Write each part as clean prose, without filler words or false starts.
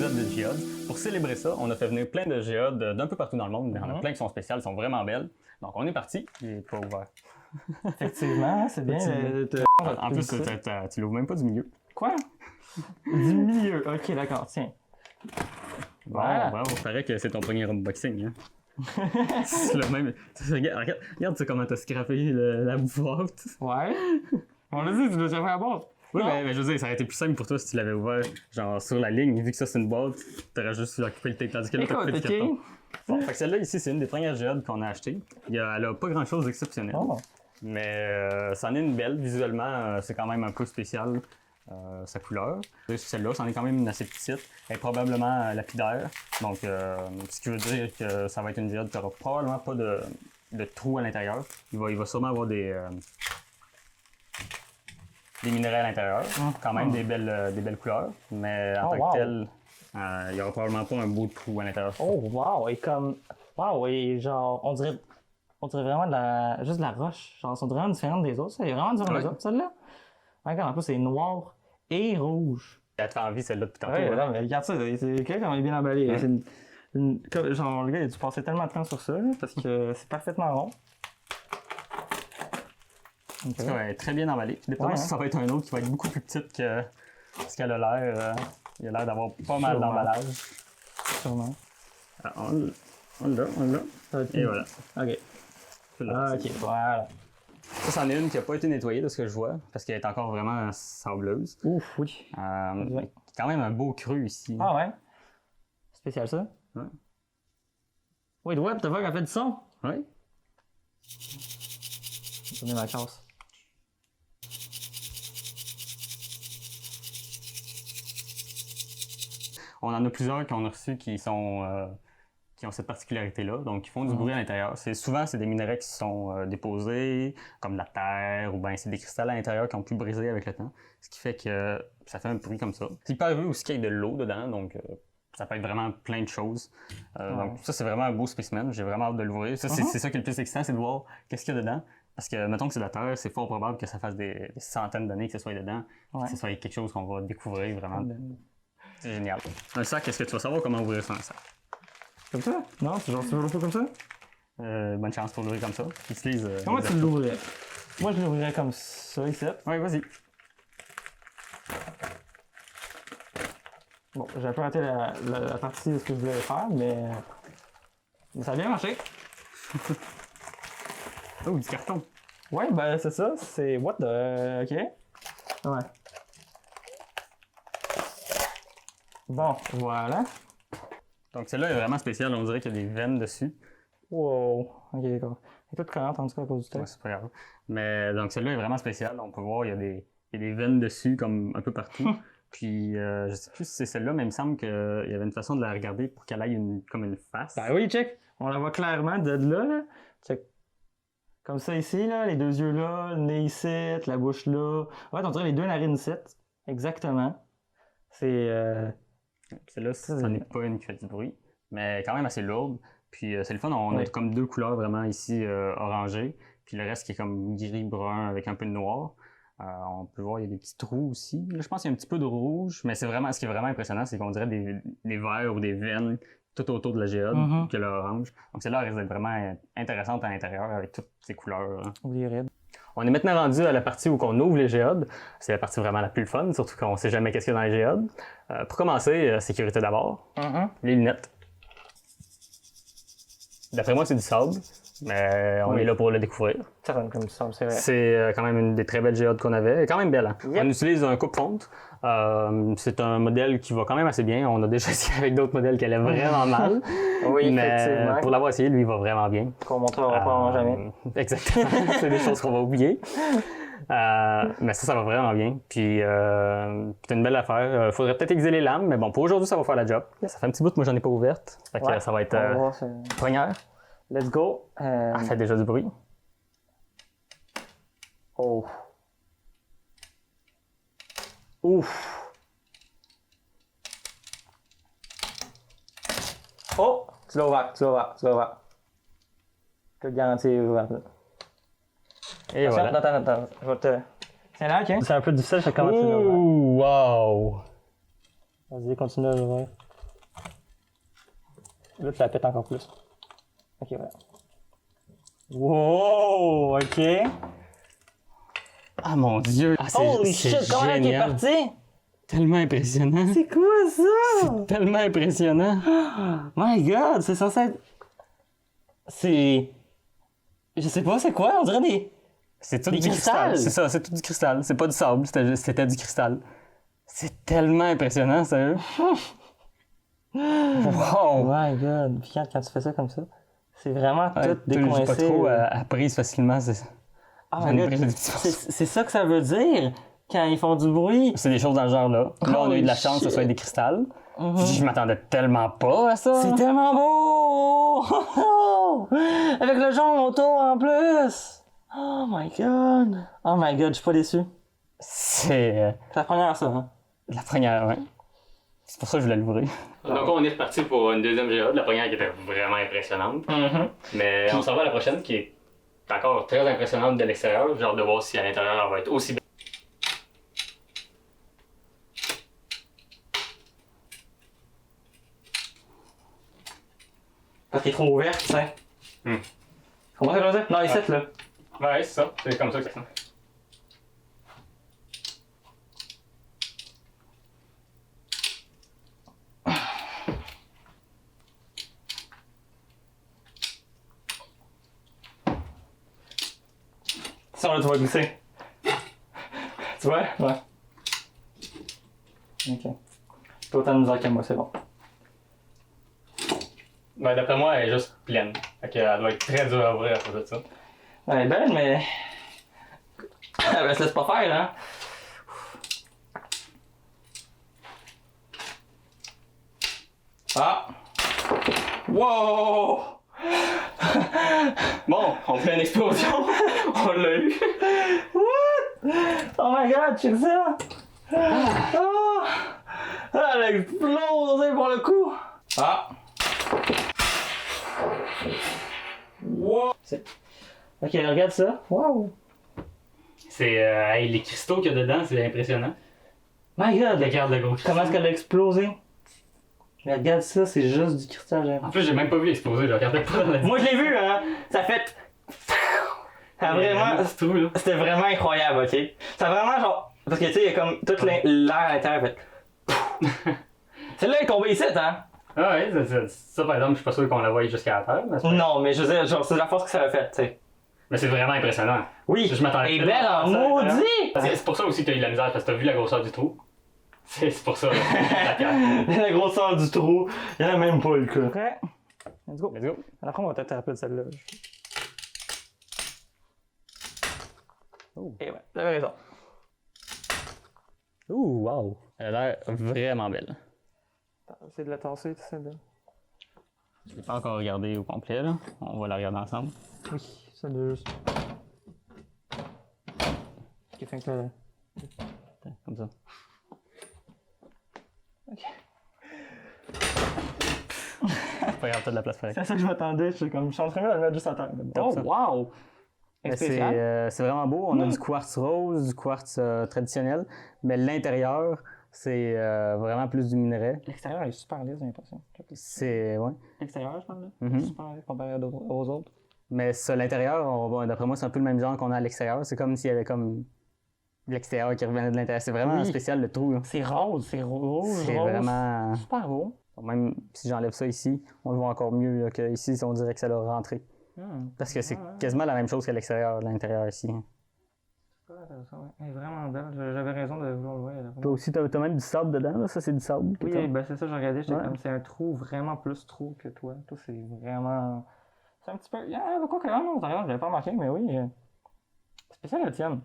épisode de Géode. Pour célébrer ça, on a fait venir plein de géodes d'un peu partout dans le monde. Il y en a plein qui sont spéciales, sont vraiment belles. Donc on est parti. Il est pas ouvert. Effectivement, c'est bien. En plus, tu l'ouvres même pas du milieu. Quoi? Du milieu. Ok, d'accord, tiens. Bon, bravo, il paraît que c'est ton premier unboxing. Hein? C'est le même. Regarde ça, comment t'as scrappé la boîte. Ouais. On l'a dit, tu l'as jamais à boîte. Oui, mais je veux dire, ça aurait été plus simple pour toi si tu l'avais ouvert genre sur la ligne. Vu que ça c'est une boîte, t'aurais juste occupé le tape. Tandis que là, t'as coupé le carton. Bon, fait que celle-là ici, c'est une des premières géodes qu'on a achetées. Elle a pas grand-chose d'exceptionnel. Oh. Mais c'en est une belle. Visuellement, c'est quand même un peu spécial. Sa couleur. Celle-là, c'en est quand même une assez petite. Elle est probablement lapidaire. Donc, ce qui veut dire que ça va être une géode qui n'aura probablement pas de trou à l'intérieur. Il va sûrement avoir des minerais à l'intérieur. Quand même des belles couleurs. Mais en tant que tel, il n'y aura probablement pas un beau trou à l'intérieur. Oh, wow! Et comme. Wow! Et genre, on dirait vraiment juste de la roche. Genre, elles sont vraiment différentes des autres. Ça, il est vraiment différent des autres, celle-là. Regarde, en plus, c'est noir et rouge. Elle te fait envie, celle-là, depuis tantôt. Ouais, non, mais regarde ça, c'est quand même bien emballé. Genre, le gars, il a dû passer tellement de temps sur ça, là, parce que c'est parfaitement rond. Okay. Elle est très bien emballée. Dépendamment si ça va être un autre qui va être beaucoup plus petite que ce qu'elle a l'air. Il a l'air d'avoir pas mal d'emballage. Sûrement. On l'a. Et voilà. Ok. Ok, voilà. Ça, c'en est une qui n'a pas été nettoyée de ce que je vois, parce qu'elle est encore vraiment sableuse. Ouf, oui. Quand même un beau creux ici. Ah ouais? Spécial ça? Ouais. Wait, what the fuck, elle fait du son? Oui. Je vais tourner ma casse. On en a plusieurs qu'on a reçus qui ont cette particularité-là, donc ils font du bruit à l'intérieur. Souvent, c'est des minerais qui sont déposés, comme de la terre, ou bien c'est des cristals à l'intérieur qui ont pu briser avec le temps, ce qui fait que ça fait un bruit comme ça. C'est hyper vu aussi qu'il y ait de l'eau dedans, donc ça peut être vraiment plein de choses. Donc ça, c'est vraiment un beau spécimen, j'ai vraiment hâte de l'ouvrir. Ça, c'est ça qui est le plus excitant, c'est de voir qu'est-ce qu'il y a dedans. Parce que, mettons que c'est de la terre, c'est fort probable que ça fasse des centaines d'années que ce soit dedans, que ce soit quelque chose qu'on va découvrir vraiment. C'est génial. Un sac, est-ce que tu vas savoir comment ouvrir ça, un sac? Comme ça? Non, tu veux le faire comme ça? Bonne chance pour l'ouvrir comme ça. Utilise. Comment tu l'ouvrirais? Moi, je l'ouvrirais comme ça, ici. Oui, vas-y. Bon, j'ai un peu raté la partie de ce que je voulais faire, mais ça a bien marché. Oh, du carton. Ouais, ben c'est ça. C'est what the... OK. Ouais. Bon, voilà. Donc celle-là est vraiment spéciale, on dirait qu'il y a des veines dessus. Wow, ok d'accord. Elle est toute collante en tout cas à cause du texte. Ouais, c'est pas grave. Mais donc celle-là est vraiment spéciale, on peut voir il y a des veines dessus comme un peu partout. Puis je sais plus si c'est celle-là, mais il me semble qu'il y avait une façon de la regarder pour qu'elle aille comme une face. Ben oui, check! On la voit clairement de là. Check. Comme ça ici, là, les deux yeux là, le nez ici, la bouche là. En fait, on dirait les deux narines ici. Exactement. C'est... Celle-là, ça n'est pas une qui fait du bruit, mais quand même assez lourde. Puis c'est le fun, on a comme deux couleurs vraiment ici orangées, puis le reste qui est comme gris-brun avec un peu de noir. On peut voir, il y a des petits trous aussi. Là, je pense qu'il y a un petit peu de rouge, mais ce qui est vraiment impressionnant, c'est qu'on dirait des verres ou des veines tout autour de la géode, que l'orange. Donc celle-là risque d'être vraiment intéressante à l'intérieur avec toutes ces couleurs. Hein. Ou les rides. On est maintenant rendu à la partie où on ouvre les géodes. C'est la partie vraiment la plus fun, surtout qu'on sait jamais qu'est-ce qu'il y a dans les géodes. Pour commencer, sécurité d'abord. Les lunettes. D'après moi, c'est du sable, mais on est là pour le découvrir. Ça donne comme du sable, c'est vrai. C'est quand même une des très belles géodes qu'on avait. Elle est quand même belle. Hein? Yep. On utilise un coupe-fonte. C'est un modèle qui va quand même assez bien. On a déjà essayé avec d'autres modèles qui allaient vraiment mal. Oui, mais effectivement. pour l'avoir essayé, lui, il va vraiment bien. Qu'on montrera pas jamais. Exactement. C'est des choses qu'on va oublier. Mais ça va vraiment bien. Puis, c'est une belle affaire. Faudrait peut-être aiguiser les lames, mais bon, pour aujourd'hui, ça va faire la job. Ça fait un petit bout que moi, j'en ai pas ouverte. Fait que ça va être première. Let's go. Elle fait déjà du bruit. Oh. Ouf. Oh! Tu l'as ouvert. Je te le garantis, ouvert. Et voilà. Attends. Je vais te... Tiens là, ok? C'est un peu difficile, je commence à l'ouvrir. Ouh, wow! Vas-y, continue à l'ouvrir. Là, tu la pètes encore plus. Ok, voilà. Wow! Ok. Ah mon Dieu! Ah, Holy c'est shit, comment elle est génial. partie? Tellement impressionnant. C'est quoi ça? C'est tellement impressionnant. My god, c'est censé être. C'est. Je sais pas, c'est quoi? On dirait des. C'est tout Des du cristal. cristals. C'est ça, c'est tout du cristal. C'est pas du sable, c'était du cristal. C'est tellement impressionnant, sérieux. Oh Wow! my god. Puis quand tu fais ça comme ça, c'est vraiment Ouais, tout décoincé. j'ai pas trop à prise facilement. Oh j'en ai my god. pris des petits morceaux. C'est ça que ça veut dire quand ils font du bruit. C'est des choses dans ce genre-là. Là, on a eu de la chance que ce soit des cristals. Je m'attendais tellement pas à ça. C'est tellement beau! Avec le jaune autour en plus! Oh my god! Oh my god, je suis pas déçu. C'est C'est la première ça, hein? la première, ouais. C'est pour ça que je voulais l'ouvrir. Donc on est reparti pour une deuxième GA, la première qui était vraiment impressionnante. Mais on s'en va à la prochaine qui est encore très impressionnante de l'extérieur. J'ai hâte de voir si à l'intérieur elle va être aussi belle. Parce qu'il est trop ouvert, tu sais. Comment ça veut dire? Non, ici, là. Ouais, c'est ça. C'est comme ça que ça sonne. Ça, là, tu vas glisser. Tu vois? Ouais. Ok. Pas autant de misère que moi, c'est bon. Ben, d'après moi, elle est juste pleine. Fait qu'elle doit être très dure à ouvrir à cause de ça. Elle est belle, mais. Elle se laisse pas faire, hein? Ah! Wow! Bon, on fait une explosion. On l'a eu. What? Oh my god, check ça! Oh! Elle a explosé pour le coup! Ah! Wow! Ok, regarde ça. Wow! C'est hey, les cristaux qu'il y a dedans, c'est impressionnant. My god! Regarde le gros cristal. Comment est-ce qu'elle a explosé? Mais regarde ça, c'est juste du cristal géant. En plus, j'ai même pas vu exploser, je regardais pas dans la Moi je l'ai vu, hein! Ça fait. Ça a vraiment. C'est trou, là. C'était vraiment incroyable, ok? Ça a vraiment genre. Parce que tu sais, il y a comme toute l'air à l'intérieur fait. Celle-là est tombée ici, hein? Ah ouais, ça par exemple, je suis pas sûr qu'on la voie jusqu'à la terre. Mais c'est Non, mais je veux dire, genre, c'est la force que ça a fait, tu sais. mais c'est vraiment impressionnant. Oui! Je m'attendais Elle est pas belle à en ça, maudit! C'est pour ça aussi que t'as eu de la misère, parce que t'as vu la grosseur du trou. C'est pour ça, là. La pierre. La grosseur du trou, il y en a même pas le cas. Prêt? Let's go. Let's go. Après, on va peut-être rappeler de celle-là. Oh. Et ouais, t'avais raison. Ouh, wow. Elle a l'air vraiment belle. C'est de la tasser, tu sais. Je l'ai pas encore regardé au complet, là. On va la regarder ensemble. Oui, celle-là juste. Ok, fait que. Comme ça. Ok. Pas grave, t'as de la place pareil. C'est à ça que je m'attendais, je suis en train de le mettre juste à terre. Comme ça. Wow! Mais Spécial. c'est vraiment beau. On a du quartz rose, du quartz traditionnel, mais l'intérieur, c'est vraiment plus du minerai. L'extérieur est super lisse, j'ai l'impression. C'est, ouais. L'extérieur, je parle là? Mhm. Super lisse comparé aux autres. Mais ça, l'intérieur, d'après moi, c'est un peu le même genre qu'on a à l'extérieur. C'est comme s'il y avait comme l'extérieur qui revenait de l'intérieur. C'est vraiment Oui. spécial le trou, là. C'est rose, c'est rouge. C'est rose. vraiment. Super beau. Même si j'enlève ça ici, on le voit encore mieux là, qu'ici, on dirait que ça l'a rentré. Parce que c'est quasiment la même chose qu'à l'extérieur, l'intérieur ici. Super intéressant, ouais. Elle est vraiment belle. J'avais raison de vouloir le voir. Toi aussi, t'as même du sable dedans, là. Ça, c'est du sable. Oui, ben c'est ça, j'ai regardé. J'étais Ouais. comme, c'est un trou vraiment plus trou que toi. Toi, c'est vraiment. C'est un petit peu. Ah, quoi que non, je l'avais pas remarqué, mais oui. Spécial le tien.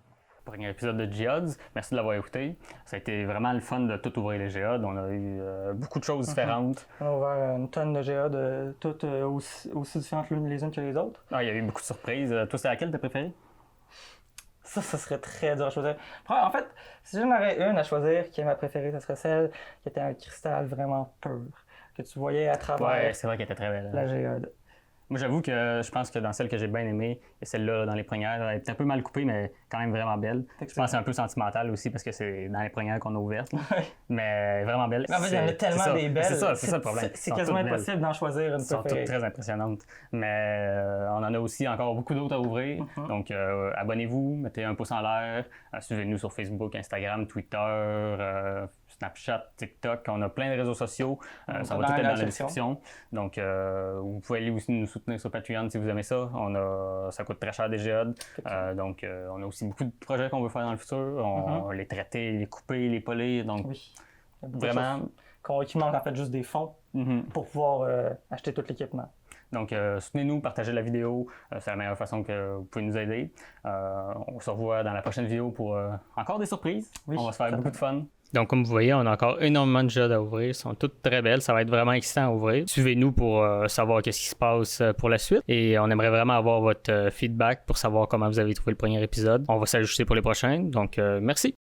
Premier épisode de Geods. Merci de l'avoir écouté. Ça a été vraiment le fun de tout ouvrir les Geods. On a eu beaucoup de choses différentes. On a ouvert une tonne de GA de toutes aussi différentes les unes que les autres. Ah, il y a eu beaucoup de surprises. Toi, c'est laquelle t'as préférée? Ça serait très dur à choisir. En fait, si j'en aurais une à choisir qui est ma préférée, ce serait celle qui était un cristal vraiment pur, que tu voyais à travers Ouais, c'est vrai qu'elle était très belle. la géode. Moi, j'avoue que je pense que dans celle que j'ai bien aimée, et celle-là dans les premières, elle est un peu mal coupée, mais quand même vraiment belle. Je pense que c'est un peu sentimental aussi parce que c'est dans les premières qu'on a ouvertes. Mais vraiment belle. Mais en fait, il y en a tellement des belles. C'est ça le problème. C'est quasiment impossible d'en choisir une Elles sont préférée. toutes très impressionnantes. Mais on en a aussi encore beaucoup d'autres à ouvrir. Donc, abonnez-vous, mettez un pouce en l'air, suivez-nous sur Facebook, Instagram, Twitter, Snapchat, TikTok. On a plein de réseaux sociaux. Ça va tout être dans la description. Donc, vous pouvez aller aussi nous soutenir sur Patreon si vous aimez ça. Ça coûte très cher des géodes. Donc, on a aussi beaucoup de projets qu'on veut faire dans le futur. On les traiter, les couper, les polir. Donc, vraiment. Qui manque en fait juste des fonds pour pouvoir acheter tout l'équipement. Donc, soutenez-nous, partagez la vidéo. C'est la meilleure façon que vous pouvez nous aider. On se revoit dans la prochaine vidéo pour encore des surprises. On va se faire beaucoup de fun. Donc, comme vous voyez, on a encore énormément de géodes à ouvrir. Elles sont toutes très belles. Ça va être vraiment excitant à ouvrir. Suivez-nous pour savoir qu'est-ce qui se passe pour la suite. Et on aimerait vraiment avoir votre feedback pour savoir comment vous avez trouvé le premier épisode. On va s'ajuster pour les prochains. Donc, merci.